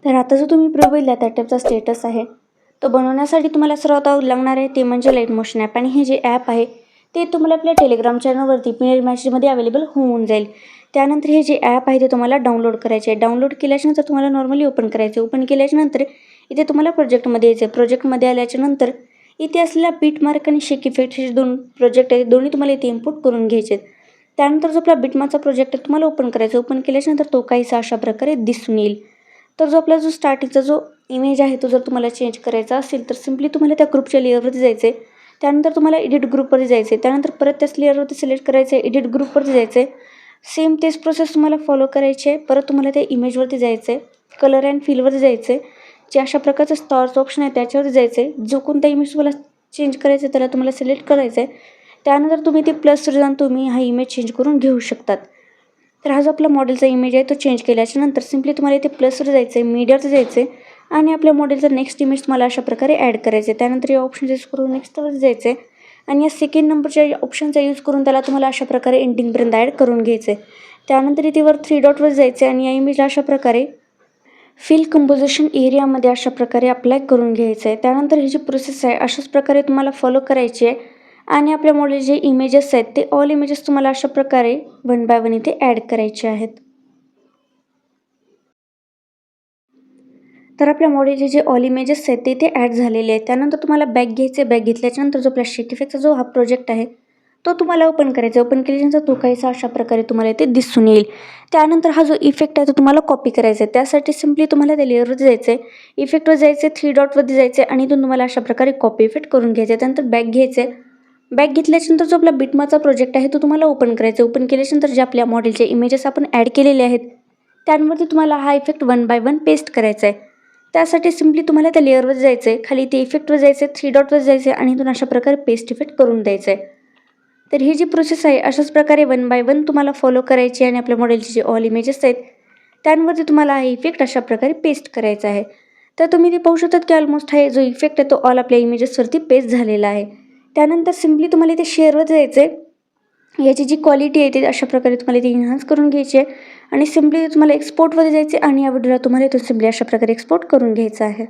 तर आता जो तुम्ही प्रो बघितला त्या टाईपचा स्टेटस आहे तो बनवण्यासाठी तुम्हाला सर्वात लागणार आहे ते म्हणजे लाईट मोशन ॲप. आणि हे जे ॲप आहे ते तुम्हाला आपल्या टेलिग्राम चॅनलवरती पिन मॅसेजमध्ये अवेलेबल होऊन जाईल. त्यानंतर हे जे ॲप आहे ते तुम्हाला डाउनलोड करायचे आहे. डाउनलोड केल्याच्यानंतर तुम्हाला नॉर्मली ओपन करायचे. ओपन केल्याच्यानंतर इथे तुम्हाला प्रोजेक्टमध्ये यायचं आहे. प्रोजेक्टमध्ये आल्याच्यानंतर इथे असलेला बीटमार्क आणि शेक इफेक्ट हे दोन प्रोजेक्ट आहेत, दोन्ही तुम्हाला इथे इम्पोर्ट करून घ्यायचे आहेत. त्यानंतर जो आपला बीटमार्कचा प्रोजेक्ट आहे तुम्हाला ओपन करायचा. ओपन केल्याच्यानंतर तो काहीसा अशा प्रकारे दिसून येईल. तर जो आपला जो स्टार्टिंगचा जो इमेज आहे तो जर तुम्हाला चेंज करायचा असेल तर सिम्पली तुम्हाला त्या ग्रुपच्या लेअरवरती जायचं आहे. त्यानंतर तुम्हाला एडिट ग्रुपवरती जायचं आहे. त्यानंतर परत त्याच लेअरवरती सिलेक्ट करायचं आहे, एडिट ग्रुपवरती जायचं आहे. सेम तेच प्रोसेस तुम्हाला फॉलो करायची आहे. परत तुम्हाला त्या इमेजवरती जायचं आहे, कलर अँड फिलवरती जायचं आहे. जे अशा प्रकारचं स्टारचं ऑप्शन आहे त्याच्यावरती जायचं आहे. जो कोणता इमेज तुम्हाला चेंज करायचं आहे त्याला तुम्हाला सिलेक्ट करायचं आहे. त्यानंतर तुम्ही ते प्लसवर जाऊन तुम्ही हा इमेज चेंज करून घेऊ शकतात. तर हा जो आपला मॉडेलचा इमेज आहे तो चेंज केल्याच्यानंतर सिम्पली तुम्हाला इथे प्लसवर जायचं आहे, मीडियावर जायचं आहे आणि आपल्या मॉडेलचा नेक्स्ट इमेज तुम्हाला अशा प्रकारे ॲड करायचं आहे. त्यानंतर या ऑप्शन यूज करून नेक्स्टवर जायचं आहे आणि या सेकंड नंबरच्या ऑप्शनचा यूज करून त्याला तुम्हाला अशा प्रकारे एंडिंगपर्यंत ॲड करून घ्यायचं आहे. त्यानंतर इथे वर 3 डॉटवर जायचं आहे आणि या इमेजला अशा प्रकारे फिल कंपोजिशन एरियामध्ये अशा प्रकारे अप्लाय करून घ्यायचं आहे. त्यानंतर ही जी प्रोसेस आहे अशाच प्रकारे तुम्हाला फॉलो करायची आहे आणि आपल्या मॉडेल जे इमेजेस आहेत ते ऑल इमेजेस तुम्हाला अशा प्रकारे 1 बाय 1 इथे ॲड करायचे आहेत. तर आपल्या मॉडेलचे जे ऑल इमेजेस आहेत ते इथे ॲड झालेले आहेत. त्यानंतर तुम्हाला बॅक घ्यायचे. बॅक घेतल्याच्यानंतर जो आपला शेक इफेक्टचा जो हा प्रोजेक्ट आहे तो तुम्हाला ओपन करायचा. ओपन केल्यानंतर तो काहीसा अशा प्रकारे तुम्हाला इथे दिसून येईल. त्यानंतर हा जो इफेक्ट आहे तो तुम्हाला कॉपी करायचा आहे. त्यासाठी सिम्पली तुम्हाला त्या लेअरवरती जायचं आहे, इफेक्टवर जायचं आहे, 3 डॉटवरती जायचं आहे आणि इथून तुम्हाला अशा प्रकारे कॉपी इफेक्ट करून घ्यायचं आहे. त्यानंतर बॅक घ्यायचं आहे. बॅक घेतल्याच्यानंतर जो आपला बीटमार्कचा प्रोजेक्ट आहे तो तुम्हाला ओपन करायचा आहे. ओपन केल्याच्यानंतर जे आपल्या मॉडेलचे इमेजेस आपण ॲड केलेले आहेत त्यांवरती तुम्हाला हा इफेक्ट 1 बाय 1 पेस्ट करायचा आहे. त्यासाठी सिम्पली तुम्हाला त्या लेअरवर जायचं आहे, खाली ते इफेक्टवर जायचं आहे, 3 डॉटवर जायचं आहे आणि इथून अशा प्रकारे पेस्ट इफेक्ट करून द्यायचं आहे. तर ही जी प्रोसेस आहे अशाच प्रकारे 1 बाय 1 तुम्हाला फॉलो करायची आहे आणि आपल्या मॉडेलचे जे ऑल इमेजेस आहेत त्यांवरती तुम्हाला हा इफेक्ट अशा प्रकारे पेस्ट करायचा आहे. तर तुम्ही ते पाहू शकतात की ऑलमोस्ट हा जो इफेक्ट आहे तो ऑल आपल्या इमेजेसवरती पेस्ट झालेला आहे. त्यानंतर सिम्पली तुम्हाला इथे शेअरवर जायचं आहे. याची जी क्वालिटी आहे ती अशा प्रकारे तुम्हाला ती एन्हान्स करून घ्यायची आहे आणि सिम्पली तुम्हाला एक्सपोर्टमध्ये जायचे आणि या व्हिडिओला तुम्हाला इथून सिम्पली अशा प्रकारे एक्सपोर्ट करून घ्यायचं आहे.